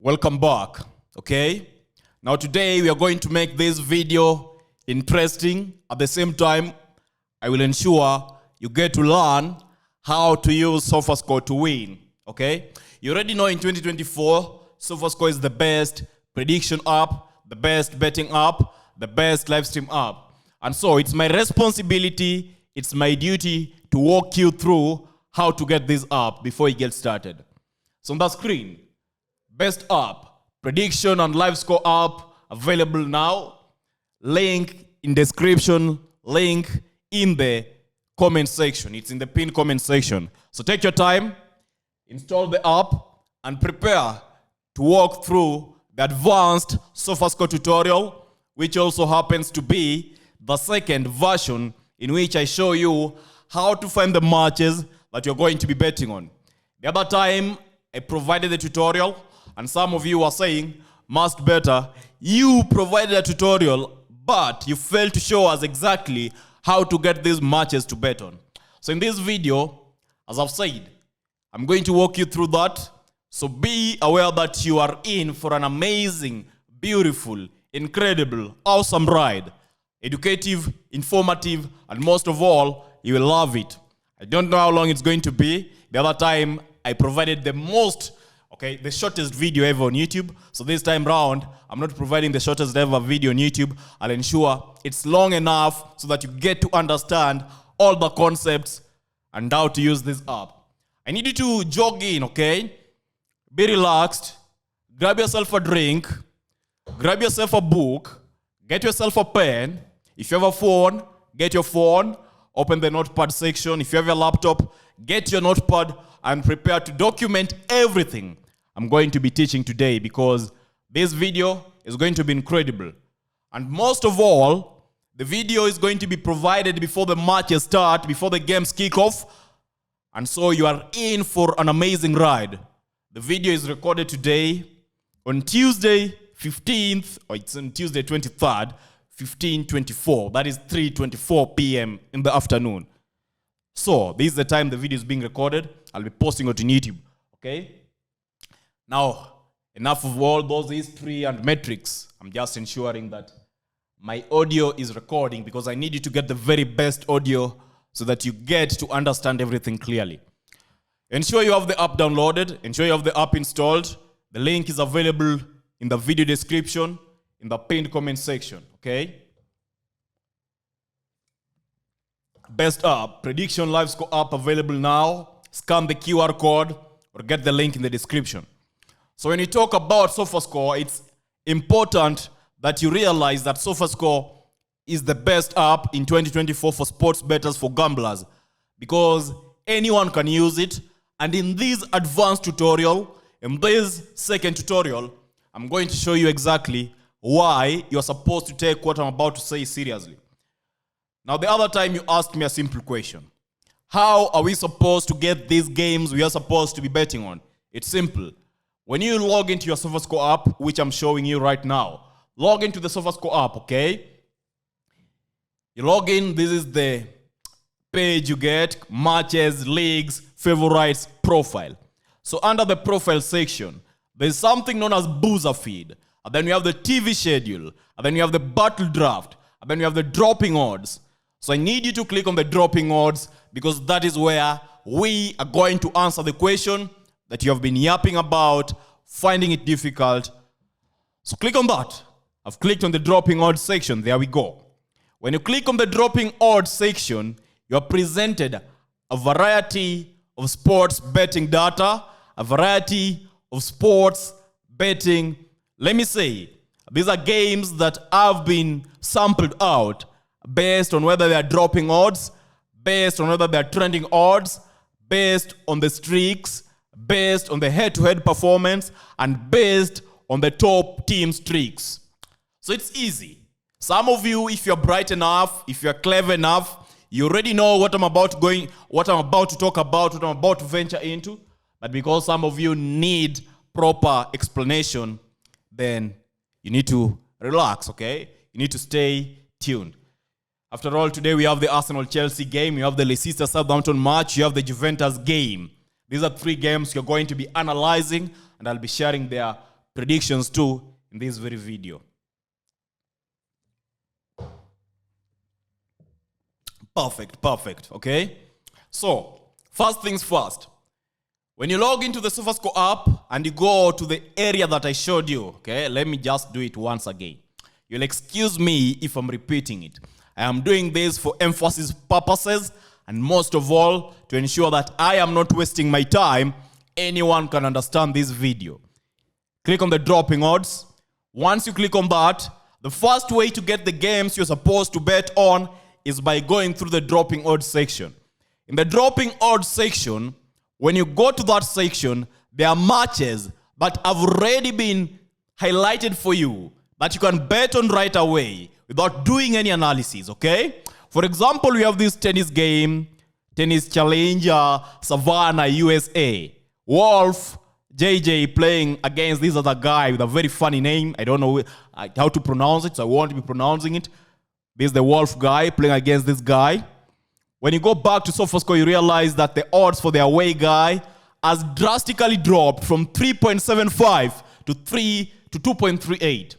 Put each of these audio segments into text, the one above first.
Welcome back. Okay, now today we are going to make this video interesting. At the same time, I will ensure you get to learn how to use Sofascore to win. Okay, you already know in 2024 Sofascore is the best prediction app, the best betting app, the best live stream app. And so it's my responsibility, it's my duty to walk you through how to get this app before you get started. So on the screen, best app, prediction and live score app available now. Link in description, link in the comment section. It's in the pinned comment section. So take your time, install the app, and prepare to walk through the advanced Sofascore tutorial, which also happens to be the second version in which I show you how to find the matches that you're going to be betting on. The other time, I provided the tutorial, and some of you are saying, Must Better, you provided a tutorial, but you failed to show us exactly how to get these matches to bet on. So in this video, as I've said, I'm going to walk you through that. So be aware that you are in for an amazing, beautiful, incredible, awesome ride. Educative, informative, and most of all, you will love it. I don't know how long it's going to be. The other time, I provided the shortest video ever on YouTube. So this time round, I'm not providing the shortest ever video on YouTube. I'll ensure it's long enough so that you get to understand all the concepts and how to use this app. I need you to jog in, okay? Be relaxed. Grab yourself a drink. Grab yourself a book. Get yourself a pen. If you have a phone, get your phone. Open the notepad section. If you have a laptop, get your notepad and prepare to document everything I'm going to be teaching today, because this video is going to be incredible. And most of all, the video is going to be provided before the matches start, before the games kick off. And so you are in for an amazing ride. The video is recorded today on Tuesday 15th, or it's on Tuesday 23rd, 15:24. That is 3:24 p.m. in the afternoon. So this is the time the video is being recorded. I'll be posting it on YouTube. Okay? Now, enough of all those history and metrics. I'm just ensuring that my audio is recording, because I need you to get the very best audio so that you get to understand everything clearly. Ensure you have the app downloaded. Ensure you have the app installed. The link is available in the video description, in the pinned comment section. Okay? Best app, prediction live score app available now. Scan the QR code or get the link in the description. So when you talk about Sofascore, it's important that you realize that Sofascore is the best app in 2024 for sports bettors, for gamblers, because anyone can use it. And in this advanced tutorial, in this second tutorial, I'm going to show you exactly why you're supposed to take what I'm about to say seriously. Now, the other time you asked me a simple question. How are we supposed to get these games we are supposed to be betting on? It's simple. When you log into your Sofascore app, which I'm showing you right now, log into the Sofascore app, okay? You log in, this is the page you get, matches, leagues, favorites, profile. So under the profile section, there's something known as boozer feed. And then you have the TV schedule. And then you have the battle draft. And then you have the dropping odds. So I need you to click on the dropping odds, because that is where we are going to answer the question that you have been yapping about, finding it difficult. So click on that. I've clicked on the dropping odds section. There we go. When you click on the dropping odds section, you are presented a variety of sports betting data, a variety of sports betting. Let me say, these are games that have been sampled out based on whether they are dropping odds, based on whether they are trending odds, based on the streaks, based on the head-to-head performance, and based on the top team streaks. So it's easy. Some of you, if you're bright enough, if you're clever enough, you already know what I'm about to talk about, what I'm about to venture into. But because some of you need proper explanation, then you need to relax, okay? You need to stay tuned. After all, today we have the Arsenal-Chelsea game, you have the Leicester-Southampton match, you have the Juventus game. These are three games you're going to be analyzing, and I'll be sharing their predictions too in this very video. Perfect, okay? So, first things first. When you log into the Sofascore app and you go to the area that I showed you, okay? Let me just do it once again. You'll excuse me if I'm repeating it. I am doing this for emphasis purposes and most of all to ensure that I am not wasting my time. Anyone can understand this video. Click on the dropping odds. Once you click on that, the first way to get the games you're supposed to bet on is by going through the dropping odds section. In the dropping odds section, when you go to that section, there are matches that have already been highlighted for you that you can bet on right away without doing any analysis, okay? For example, we have this tennis game, Tennis Challenger, Savannah, USA. Wolf, JJ playing against this other guy with a very funny name. I don't know how to pronounce it, so I won't be pronouncing it. This is the Wolf guy playing against this guy. When you go back to Sofascore, you realize that the odds for the away guy has drastically dropped from 3.75 to 2.38.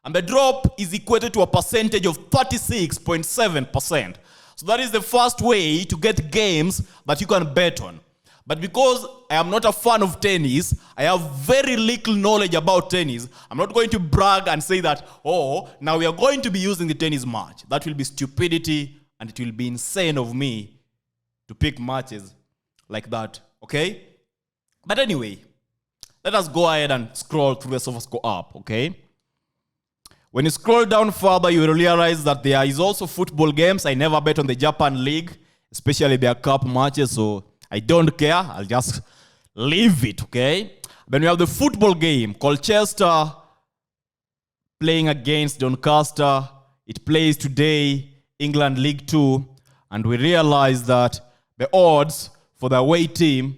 And the drop is equated to a percentage of 36.7%. So that is the first way to get games that you can bet on. But because I am not a fan of tennis, I have very little knowledge about tennis. I'm not going to brag and say that, oh, now we are going to be using the tennis match. That will be stupidity and it will be insane of me to pick matches like that, okay? But anyway, let us go ahead and scroll through the Sofascore app, okay? When you scroll down further, you will realize that there is also football games. I never bet on the Japan League, especially their cup matches, so I don't care. I'll just leave it, okay? Then we have the football game, Colchester playing against Doncaster. It plays today, England League 2, and we realize that the odds for the away team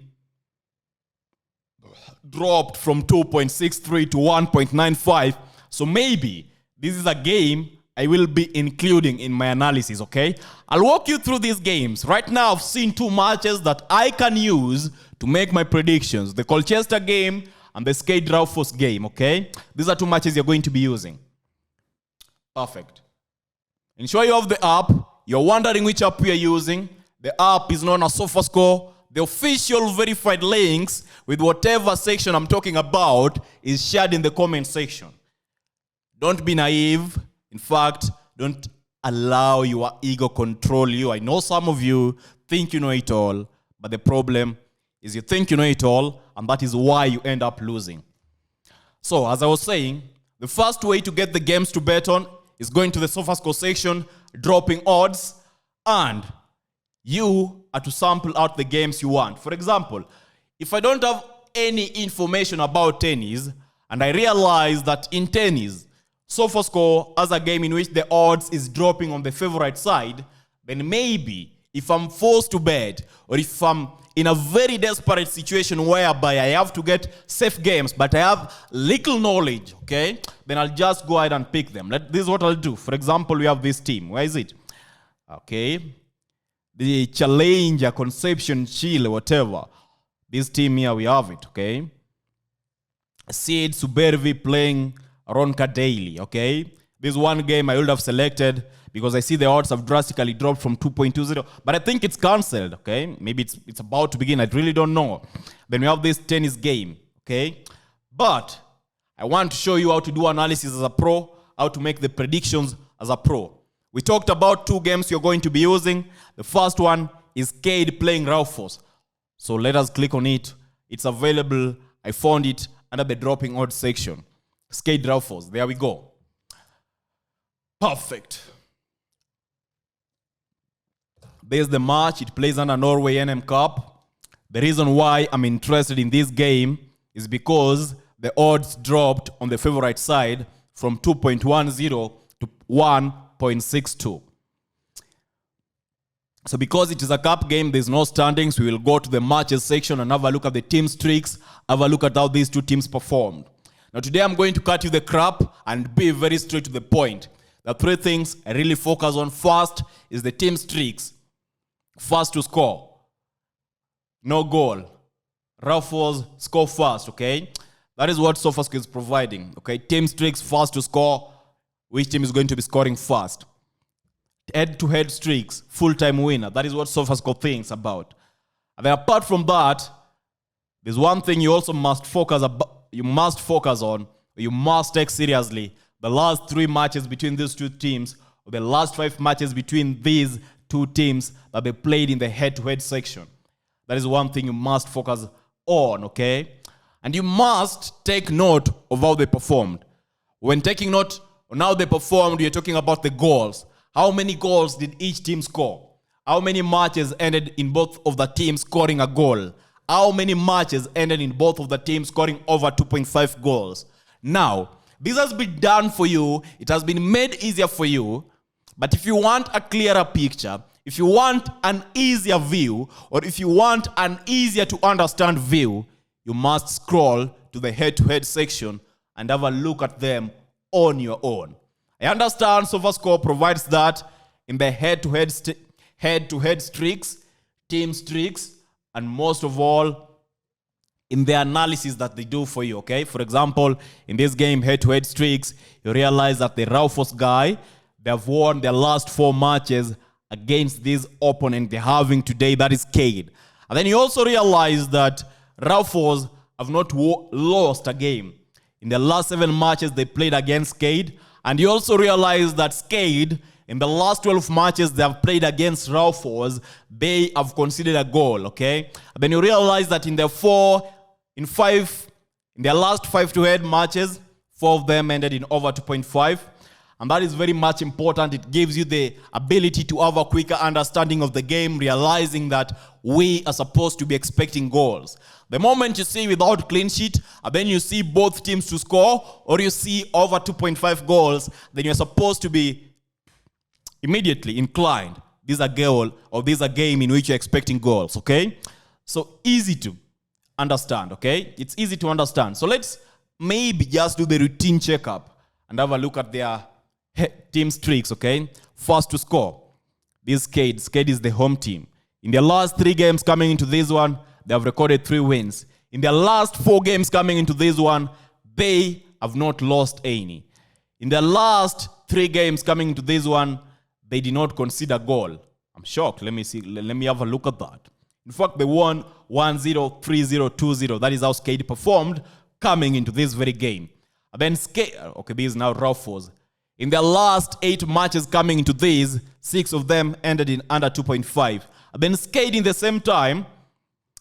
dropped from 2.63 to 1.95. So maybe this is a game I will be including in my analysis, okay? I'll walk you through these games. Right now, I've seen two matches that I can use to make my predictions. The Colchester game and the Skate Raufoss game, okay? These are two matches you're going to be using. Perfect. Ensure you have the app. You're wondering which app we are using. The app is known as Sofascore. The official verified links with whatever section I'm talking about is shared in the comment section. Don't be naive. In fact, don't allow your ego control you. I know some of you think you know it all, but the problem is you think you know it all, and that is why you end up losing. So, as I was saying, the first way to get the games to bet on is going to the Sofascore section, dropping odds, and you are to sample out the games you want. For example, if I don't have any information about tennis, and I realize that in tennis, Sofascore has a game in which the odds is dropping on the favorite side, then maybe if I'm forced to bet, or if I'm in a very desperate situation whereby I have to get safe games, but I have little knowledge, okay, then I'll just go ahead and pick them. This is what I'll do. For example, we have this team. Where is it? Okay. The Challenger, Conception, Chile, whatever. This team here, we have it, okay. Sid Subervi playing Ronca Daily, okay? This one game I would have selected because I see the odds have drastically dropped from 2.20, but I think it's cancelled, okay? Maybe it's about to begin, I really don't know. Then we have this tennis game, okay? But I want to show you how to do analysis as a pro, how to make the predictions as a pro. We talked about two games you're going to be using. The first one is Cade playing Raufoss. So let us click on it. It's available. I found it under the dropping odds section. Skate Raufoss. There we go. Perfect. There's the match. It plays under Norway NM Cup. The reason why I'm interested in this game is because the odds dropped on the favorite side from 2.10 to 1.62. So because it is a cup game, there's no standings. We will go to the matches section and have a look at the team streaks, have a look at how these two teams performed. Now today I'm going to cut you the crap and be very straight to the point. The three things I really focus on first is the team streaks. First to score. No goal. Raufoss score first, okay? That is what Sofascore is providing. Okay, team streaks first to score. Which team is going to be scoring first? Head-to-head streaks, full-time winner. That is what Sofascore thinks about. And then apart from that, there's one thing you also must focus on. You must take seriously the last 3 matches between these two teams, or the last 5 matches between these two teams that they played in the head-to-head section. That is one thing you must focus on, okay? And you must take note of how they performed. When taking note on how they performed, you're talking about the goals. How many goals did each team score? How many matches ended in both of the teams scoring a goal? How many matches ended in both of the teams scoring over 2.5 goals? Now, this has been done for you. It has been made easier for you. But if you want a clearer picture, if you want an easier view, or if you want an easier to understand view, you must scroll to the head-to-head section and have a look at them on your own. I understand Sofascore provides that in the head-to-head streaks, team streaks, and most of all, in the analysis that they do for you, okay? For example, in this game, head-to-head streaks, you realize that the Raufos guy, they have won their last 4 matches against this opponent they're having today, that is Cade. And then you also realize that Raufos have not lost a game in the last 7 matches they played against Cade. And you also realize that Cade, in the last 12 matches they have played against Raufos, they have conceded a goal, okay? And then you realize that in their last 5 head matches, 4 of them ended in over 2.5. And that is very much important. It gives you the ability to have a quicker understanding of the game, realizing that we are supposed to be expecting goals. The moment you see without clean sheet, and then you see both teams to score, or you see over 2.5 goals, then you're supposed to be immediately inclined. This is a goal, or this is a game in which you're expecting goals, okay? So easy to understand, okay? It's easy to understand. So let's maybe just do the routine checkup and have a look at their team streaks, okay? First to score, this Cade. Cade is the home team. In their last 3 games coming into this one, they have recorded 3 wins. In their last 4 games coming into this one, they have not lost any. In their last 3 games coming into this one, they did not concede a goal. I'm shocked. Let me see. Let me have a look at that. In fact, they won 1-0, 3-0, 2-0. That is how Cade performed coming into this very game. And then Cade, okay, this is now Raufos. In their last 8 matches coming into these, 6 of them ended in under 2.5. And then Cade in the same time,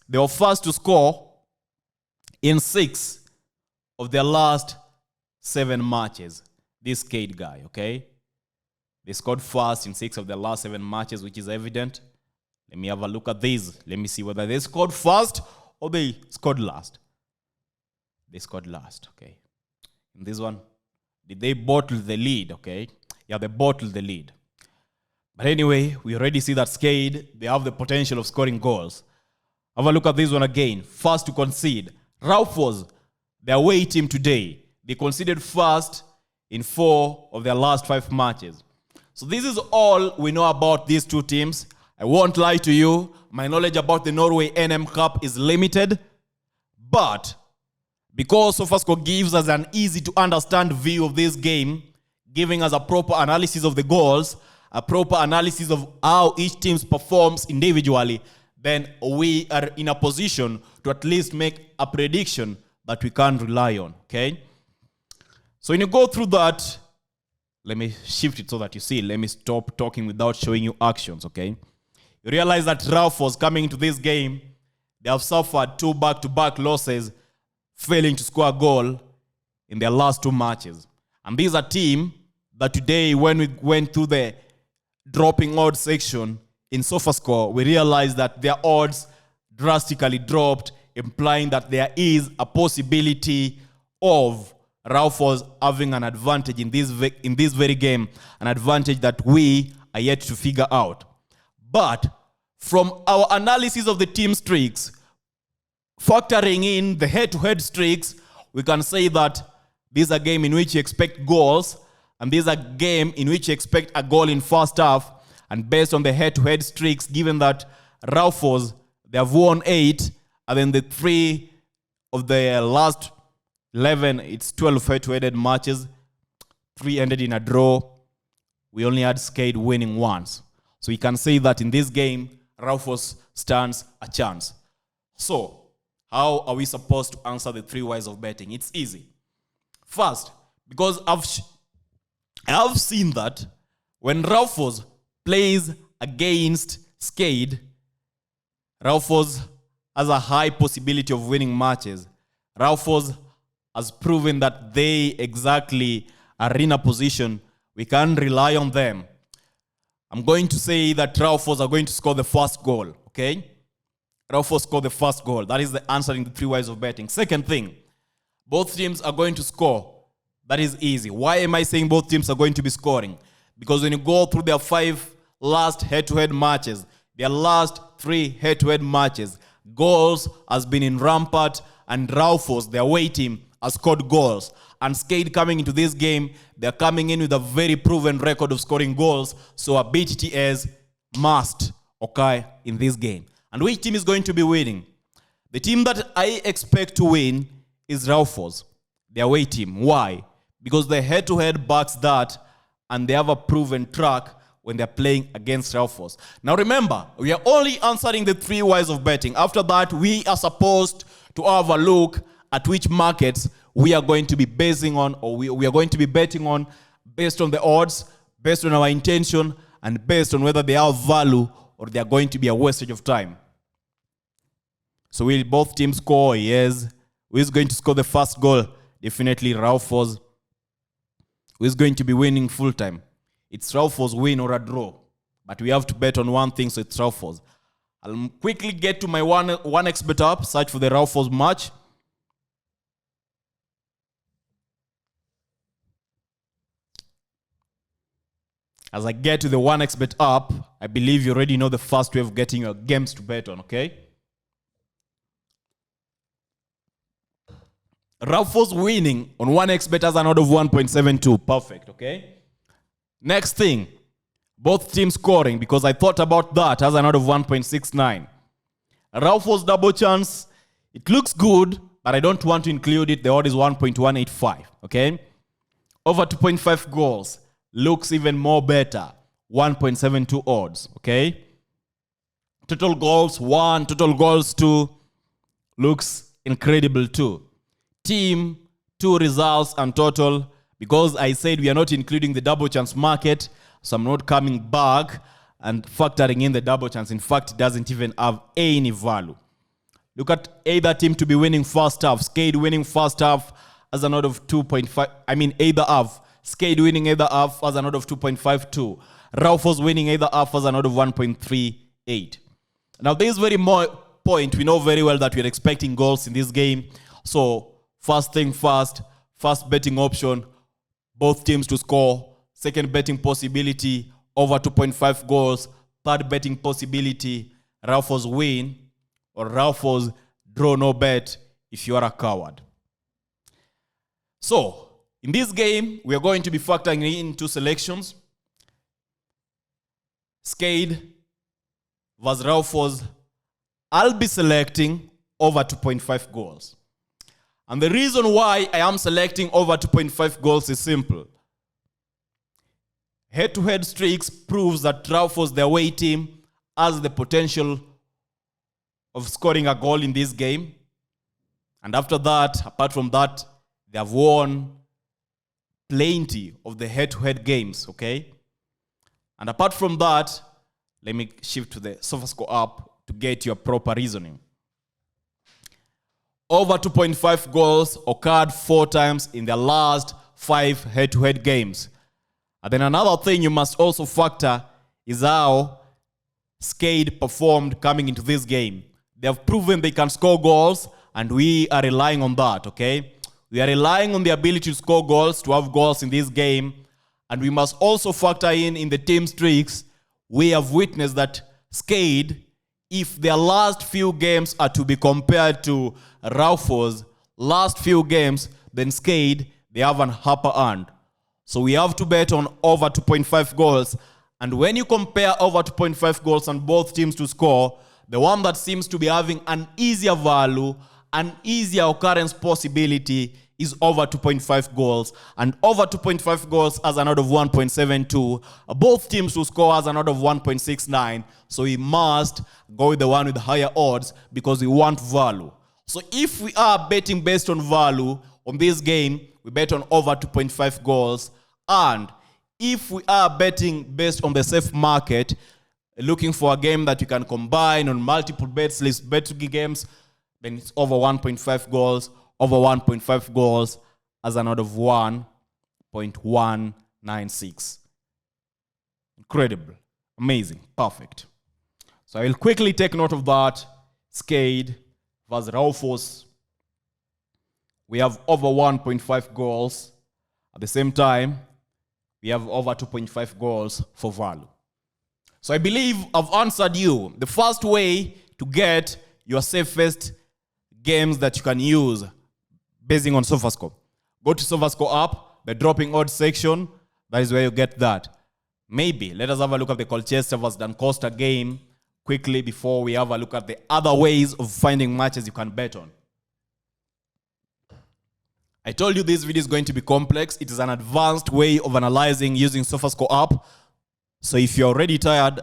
they were first to score in 6 of their last 7 matches. This Cade guy, okay? They scored first in 6 of their last 7 matches, which is evident. Let me have a look at these. Let me see whether they scored first or they scored last. They scored last, okay? In this one, did they bottle the lead, okay? Yeah, they bottled the lead. But anyway, we already see that Cade, they have the potential of scoring goals. Have a look at this one again. First to concede. Raufos, their away team today, they conceded first in 4 of their last 5 matches. So this is all we know about these two teams. I won't lie to you. My knowledge about the Norway NM Cup is limited. But because Sofascore gives us an easy to understand view of this game, giving us a proper analysis of the goals, a proper analysis of how each team performs individually, then we are in a position to at least make a prediction that we can rely on, okay? So when you go through that, let me shift it so that you see. Let me stop talking without showing you actions, okay? You realize that Raufos coming into this game, they have suffered 2 back-to-back losses, failing to score a goal in their last 2 matches. And this is a team that today, when we went through the dropping odds section in Sofascore, we realized that their odds drastically dropped, implying that there is a possibility of Raufos having an advantage in this very game, an advantage that we are yet to figure out. But from our analysis of the team streaks, factoring in the head-to-head streaks, we can say that this is a game in which you expect goals, and this is a game in which you expect a goal in first half. And based on the head-to-head streaks, given that Raufos, they have won 8, and then the 3 of the last 11, it's 12 head-to-head matches. 3 ended in a draw. We only had Skade winning once. So we can say that in this game, Raufoss stands a chance. So, how are we supposed to answer the 3 whys of betting? It's easy. First, because I have seen that when Raufoss plays against Skade, Raufoss has a high possibility of winning matches. Raufoss has proven that they exactly are in a position we can rely on them. I'm going to say that Raufoss are going to score the first goal, okay? Raufoss score the first goal. That is the answer in the 3 whys of betting. Second thing, both teams are going to score. That is easy. Why am I saying both teams are going to be scoring? Because when you go through their 5 last head-to-head matches, their last 3 head-to-head matches, goals has been in rampart, and Raufoss, their away team, has scored goals. And Skade coming into this game, they're coming in with a very proven record of scoring goals, so a BTTS must occur in this game. And which team is going to be winning? The team that I expect to win is Raufoss, their away team. Why? Because the head-to-head backs that, and they have a proven track when they're playing against Raufoss. Now remember, we are only answering the 3 whys of betting. After that, we are supposed to have a look at which markets we are going to be basing on, or we are going to be betting on based on the odds, based on our intention, and based on whether they have value or they are going to be a wastage of time. So will both teams score? Yes. Who is going to score the first goal? Definitely Raufoss. Who is going to be winning full time? It's Raufoss win or a draw. But we have to bet on one thing, so it's Raufoss. I'll quickly get to my 1xBet app, search for the Raufoss match. As I get to the 1xBet app, I believe you already know the fast way of getting your games to bet on, okay? Raufoss winning on 1xBet has an odd of 1.72. Perfect, okay? Next thing, both teams scoring, because I thought about that, has an odd of 1.69. Raufoss double chance, it looks good, but I don't want to include it. The odd is 1.185, okay? Over 2.5 goals looks even more better. 1.72 odds, okay? Total goals 1, total goals 2 looks incredible too. Team 2 results and total, because I said we are not including the double chance market, so I'm not coming back and factoring in the double chance. In fact, it doesn't even have any value. Look at either team to be winning first half. Skade winning first half as an odd of 2.5. I mean either half. Skade winning either half as an odd of 2.52. Raufoss winning either half as an odd of 1.38. Now, this very point, we know very well that we're expecting goals in this game. So, first thing first betting option, both teams to score. Second betting possibility, over 2.5 goals. Third betting possibility, Raufoss win or Raufoss draw no bet if you are a coward. So, in this game, we are going to be factoring in 2 selections. Skade versus Raufoss. I'll be selecting over 2.5 goals. And the reason why I am selecting over 2.5 goals is simple. Head-to-head streaks proves that Raufoss, the away team, has the potential of scoring a goal in this game. And after that, apart from that, they have won plenty of the head-to-head games, okay? And apart from that, let me shift to the Sofascore app to get your proper reasoning. Over 2.5 goals occurred 4 times in their last 5 head-to-head games. And then another thing you must also factor is how Skade performed coming into this game. They have proven they can score goals, and we are relying on that, okay? We are relying on the ability to score goals, to have goals in this game. And we must also factor in the team streaks. We have witnessed that Skade, if their last few games are to be compared to Raufoss' last few games, then Skade, they have an upper hand. So we have to bet on over 2.5 goals. And when you compare over 2.5 goals and both teams to score, the one that seems to be having an easier value, an easier occurrence possibility is over 2.5 goals, and over 2.5 goals as an odd of 1.72. Both teams will score as an odd of 1.69, so we must go with the one with higher odds because we want value. So if we are betting based on value on this game, we bet on over 2.5 goals, and if we are betting based on the safe market, looking for a game that you can combine on multiple bets, list bet games, then it's over 1.5 goals, over 1.5 goals as an odd of 1.196. Incredible. Amazing. Perfect. So I will quickly take note of that. Skade versus Raufos. We have over 1.5 goals. At the same time, we have over 2.5 goals for value. So I believe I've answered you. The first way to get your safest games that you can use basing on Sofascore. Go to Sofascore app, the dropping odds section. That is where you get that. Maybe let us have a look at the Colchester versus Doncaster game quickly before we have a look at the other ways of finding matches you can bet on. I told you this video is going to be complex. It is an advanced way of analyzing using Sofascore app. So if you're already tired,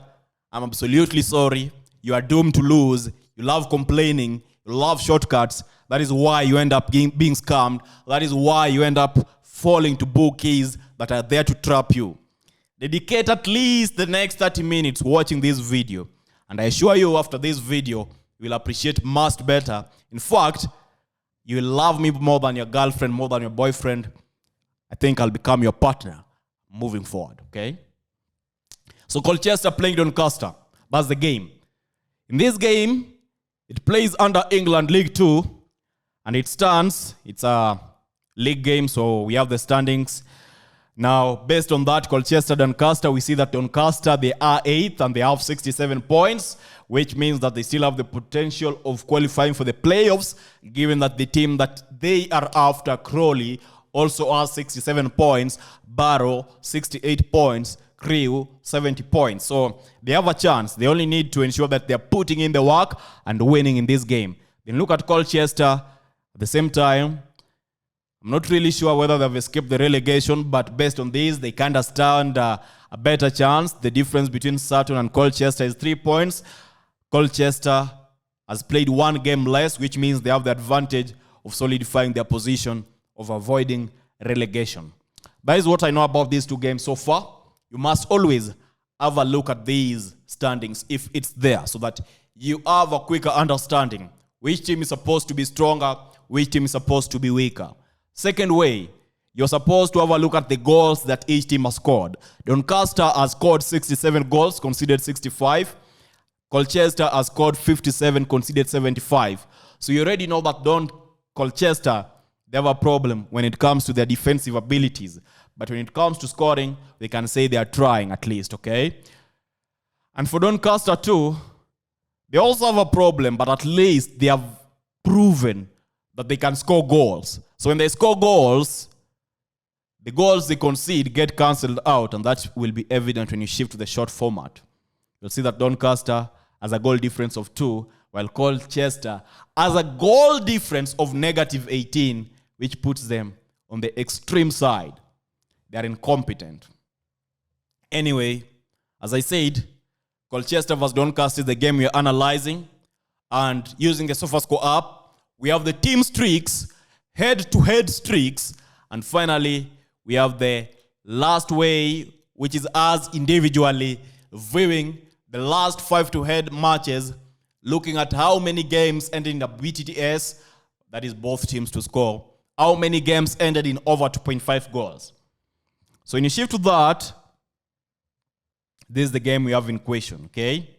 I'm absolutely sorry. You are doomed to lose. You love complaining. You love shortcuts. That is why you end up being scammed. That is why you end up falling to bookies that are there to trap you. Dedicate at least the next 30 minutes watching this video. And I assure you, after this video, you will appreciate much better. In fact, you will love me more than your girlfriend, more than your boyfriend. I think I'll become your partner moving forward, okay? So Colchester playing Doncaster. That's the game. In this game, it plays under England League 2. And it's a league game, so we have the standings. Now, based on that, Colchester, Doncaster, we see that Doncaster, they are 8th and they have 67 points, which means that they still have the potential of qualifying for the playoffs, given that the team that they are after, Crawley, also has 67 points, Barrow, 68 points, Crewe, 70 points. So they have a chance. They only need to ensure that they're putting in the work and winning in this game. Then look at Colchester. At the same time, I'm not really sure whether they've escaped the relegation, but based on this, they kind of stand a better chance. The difference between Sutton and Colchester is 3 points. Colchester has played one game less, which means they have the advantage of solidifying their position of avoiding relegation. That is what I know about these two games so far. You must always have a look at these standings if it's there, so that you have a quicker understanding which team is supposed to be stronger, which team is supposed to be weaker. Second way, you're supposed to have a look at the goals that each team has scored. Doncaster has scored 67 goals, conceded 65. Colchester has scored 57, conceded 75. So you already know that Colchester, they have a problem when it comes to their defensive abilities. But when it comes to scoring, they can say they are trying at least, okay? And for Doncaster too, they also have a problem, but at least they have proven that they can score goals. So when they score goals, the goals they concede get cancelled out, and that will be evident when you shift to the short format. You'll see that Doncaster has a goal difference of 2, while Colchester has a goal difference of negative 18, which puts them on the extreme side. They are incompetent. Anyway, as I said, Colchester vs Doncaster is the game we are analyzing, and using the Sofascore app, we have the team streaks, head-to-head streaks, and finally, we have the last way, which is us individually viewing the last 5 head matches, looking at how many games ended in the BTTS, that is both teams to score, how many games ended in over 2.5 goals. So when you shift to that, this is the game we have in question, okay?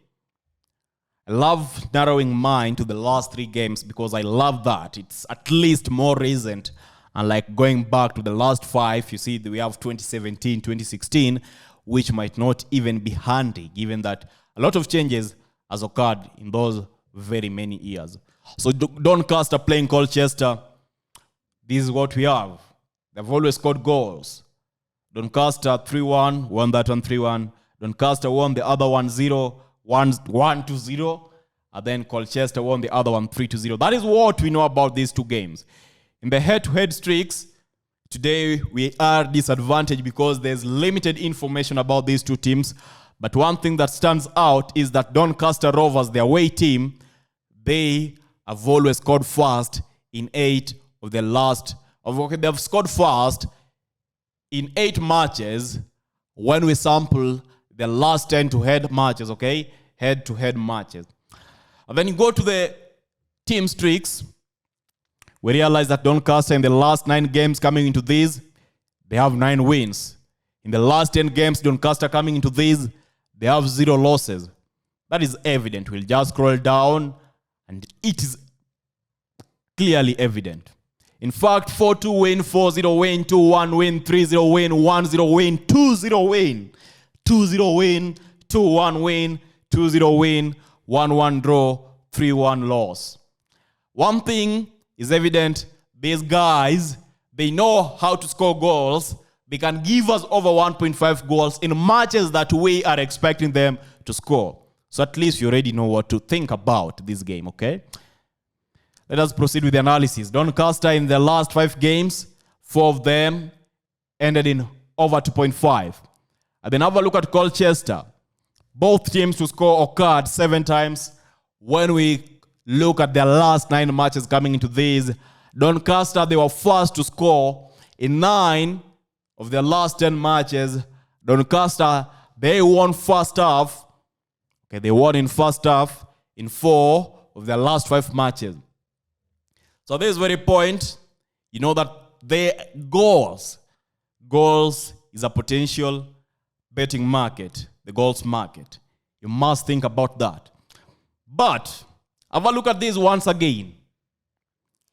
I love narrowing mine to the last 3 games because I love that. It's at least more recent. And like going back to the last 5, you see that we have 2017, 2016, which might not even be handy, given that a lot of changes has occurred in those very many years. So Doncaster playing Colchester, this is what we have. They've always scored goals. Doncaster 3-1, won that one 3-1. Doncaster won the other 1-0, 1-0. And then Colchester won the other one 3-0. That is what we know about these two games. In the head-to-head streaks, today we are disadvantaged because there's limited information about these two teams. But one thing that stands out is that Doncaster Rovers, their away team, they have always scored first in 8 of the last. They have scored first in 8 matches when we sample the last 10 to head matches, okay? Head-to-head matches. And then you go to the team streaks. We realize that Doncaster in the last 9 games coming into these, they have 9 wins. In the last 10 games, Doncaster coming into these, they have 0 losses. That is evident. We'll just scroll down and it is clearly evident. In fact, 4-2 win, 4-0 win, 2-1 win, 3-0 win, 1-0 win, 2-0 win, 2-0 win, 2-1 win, 2-0 win, 1-1 draw, 3-1 loss. One thing is evident, these guys, they know how to score goals. They can give us over 1.5 goals in matches that we are expecting them to score. So at least you already know what to think about this game, okay? Let us proceed with the analysis. Doncaster in the last 5 games, 4 of them ended in over 2.5. And then have a look at Colchester. Both teams to score occurred 7 times. When we look at their last 9 matches coming into these, Doncaster, they were first to score in 9 of their last 10 matches. Doncaster, they won first half. Okay, they won in first half in 4 of their last 5 matches. So at this very point, you know that their goals is a potential betting market, the goals market. You must think about that. But have a look at this once again.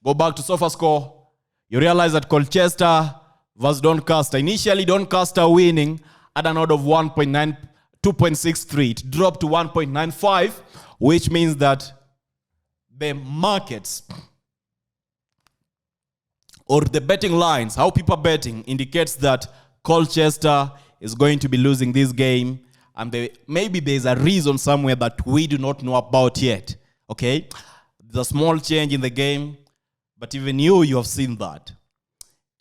Go back to Sofascore. You realize that Colchester versus Doncaster. Initially, Doncaster winning at an odd of 2.63. It dropped to 1.95, which means that the markets or the betting lines, how people are betting, indicates that Colchester is going to be losing this game. And maybe there's a reason somewhere that we do not know about yet. Okay? There's a small change in the game. But even you have seen that.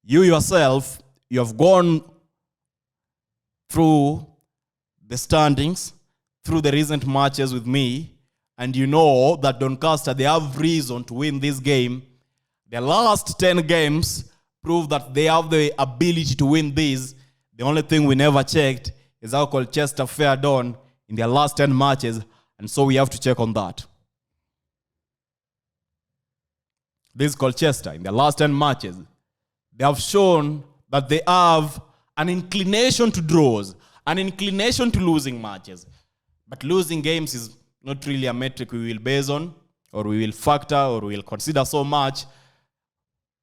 You yourself, you have gone through the standings, through the recent matches with me, and you know that Doncaster, they have reason to win this game. The last 10 games prove that they have the ability to win these. The only thing we never checked is how Colchester fared on in their last 10 matches, and so we have to check on that. This Colchester, in their last 10 matches, they have shown that they have an inclination to draws, an inclination to losing matches. But losing games is not really a metric we will base on, or we will factor, or we will consider so much.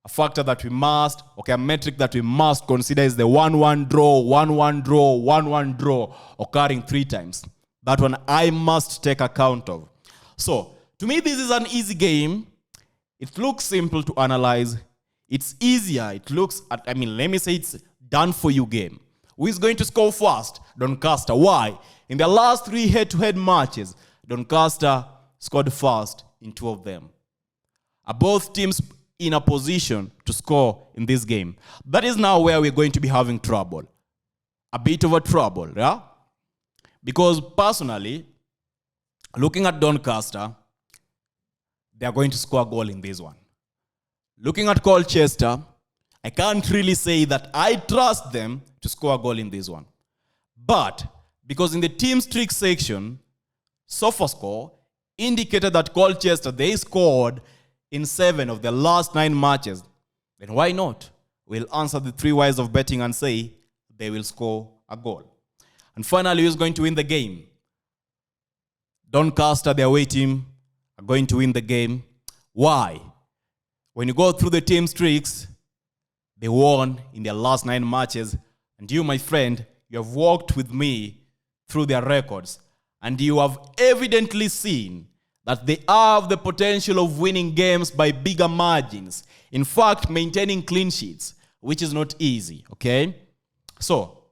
A factor that we must, a metric that we must consider is the 1-1 draw, 1-1 draw, 1-1 draw, occurring 3 times. That one I must take account of. So, to me, this is an easy game. It looks simple to analyze. It's easier. It looks, let me say it's done for you game. Who is going to score first? Doncaster. Why? In the last 3 head-to-head matches, Doncaster scored first in 2 of them. Are both teams in a position to score in this game? That is now where we're going to be having trouble. A bit of a trouble, yeah? Because personally, looking at Doncaster, they are going to score a goal in this one. Looking at Colchester, I can't really say that I trust them to score a goal in this one. But because in the team streak section, Sofascore indicated that Colchester, they scored in 7 of the last 9 matches, then why not? We'll answer the 3 whys of betting and say they will score a goal. And finally, who's going to win the game? Doncaster, their away team, are going to win the game. Why? When you go through the team streaks, they won in their last 9 matches. And you, my friend, you have walked with me through their records. And you have evidently seen that they have the potential of winning games by bigger margins. In fact, maintaining clean sheets, which is not easy, okay? So,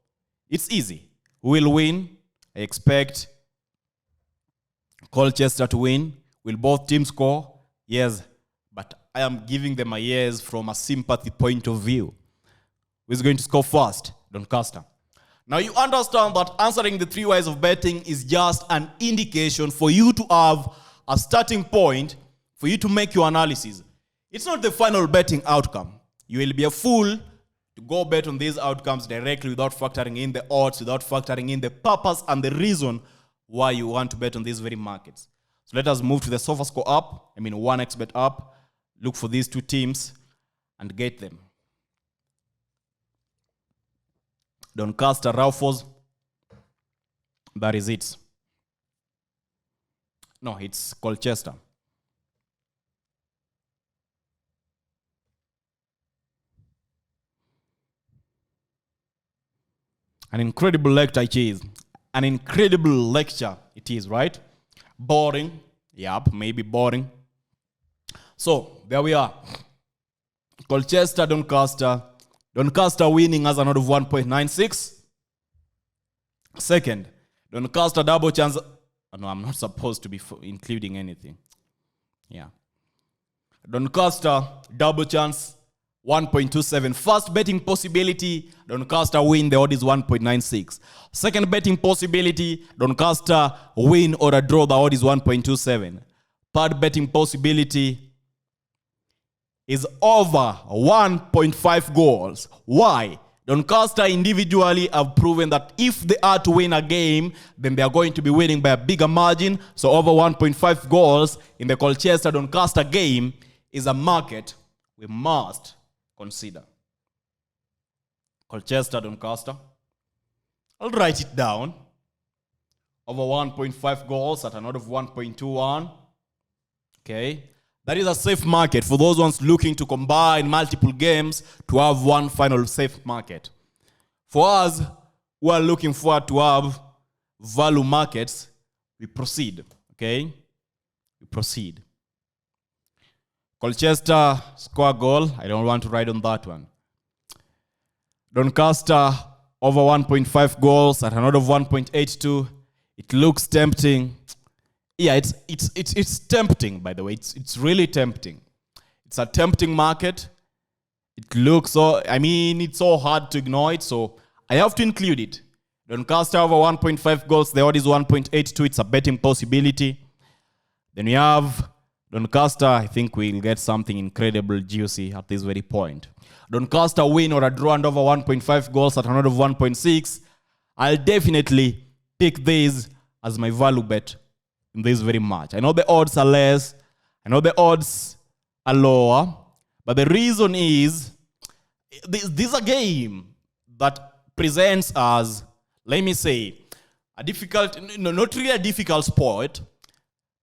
it's easy. We will win. I expect Colchester to win. Will both teams score? Yes. But I am giving them a yes from a sympathy point of view. Who's going to score first? Doncaster. Now you understand that answering the 3 whys of betting is just an indication for you to have a starting point for you to make your analysis. It's not the final betting outcome. You will be a fool to go bet on these outcomes directly without factoring in the odds, without factoring in the purpose and the reason why you want to bet on these very markets. So let us move to the Sofascore app, 1xBet app. Look for these 2 teams and get them. Doncaster, Raufoss. That is it. No, it's Colchester. An incredible lecture it is. An incredible lecture it is, right? Boring. Yep, maybe boring. So, there we are. Colchester, Doncaster. Doncaster winning has an odd of 1.96. Second, Doncaster double chance. Oh, no, I'm not supposed to be including anything. Yeah. Doncaster double chance 1.27. First betting possibility, Doncaster win, the odd is 1.96. Second betting possibility, Doncaster win or a draw, the odd is 1.27. Third betting possibility is over 1.5 goals. Why? Doncaster individually have proven that if they are to win a game, then they are going to be winning by a bigger margin. So over 1.5 goals in the Colchester-Doncaster game is a market we must consider. Colchester-Doncaster. I'll write it down. Over 1.5 goals at an odd of 1.21. Okay. That is a safe market for those ones looking to combine multiple games to have one final safe market. For us who are looking forward to have value markets, we proceed. Okay? We proceed. Colchester score goal. I don't want to write on that one. Doncaster over 1.5 goals at an odd of 1.82. It looks tempting. Yeah, it's tempting, by the way. It's really tempting. It's a tempting market. It looks so, it's so hard to ignore it, so I have to include it. Doncaster over 1.5 goals, the odd is 1.82. It's a betting possibility. Then we have Doncaster. I think we'll get something incredible juicy at this very point. Doncaster win or a draw and over 1.5 goals at an odd of 1.6. I'll definitely pick this as my value bet in this very match. I know the odds are less. I know the odds are lower. But the reason is, this is a game that presents as, let me say, a difficult, not really a difficult sport,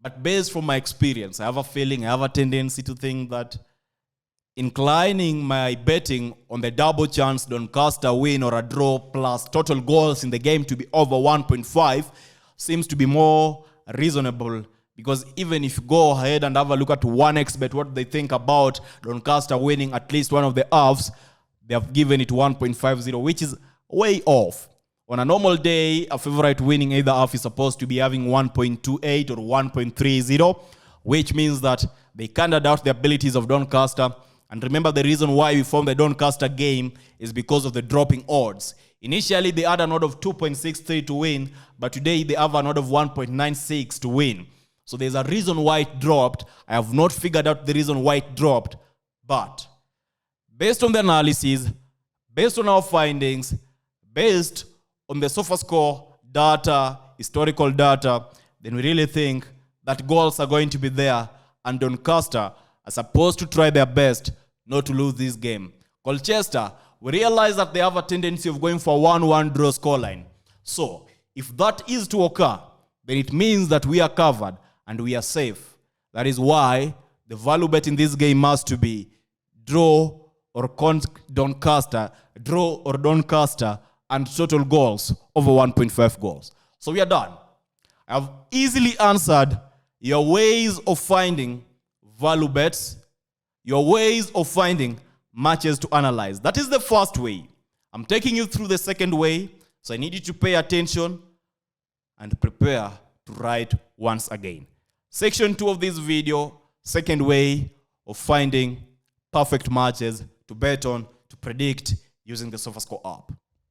but based from my experience, I have a feeling, I have a tendency to think that inclining my betting on the double chance Doncaster win or a draw plus total goals in the game to be over 1.5 seems to be more reasonable, because even if you go ahead and have a look at 1xBet, what they think about Doncaster winning at least one of the halves, they have given it 1.50, which is way off. On a normal day, a favorite winning either half is supposed to be having 1.28 or 1.30, which means that they kind of doubt the abilities of Doncaster. And remember, the reason why we formed the Doncaster game is because of the dropping odds. Initially, they had an odd of 2.63 to win, but today they have an odd of 1.96 to win. So there's a reason why it dropped. I have not figured out the reason why it dropped, but based on the analysis, based on our findings, based on the Sofascore data, historical data, then we really think that goals are going to be there, and Doncaster are supposed to try their best not to lose this game. Colchester, we realize that they have a tendency of going for a 1-1 draw scoreline. So, if that is to occur, then it means that we are covered and we are safe. That is why the value bet in this game must to be draw or Doncaster, draw or Doncaster, and total goals over 1.5 goals. So we are done. I have easily answered your ways of finding value bets, your ways of finding matches to analyze. That is the first way. I'm taking you through the second way, so I need you to pay attention and prepare to write once again. Section 2 of this video, second way of finding perfect matches to bet on, to predict using the Sofascore app.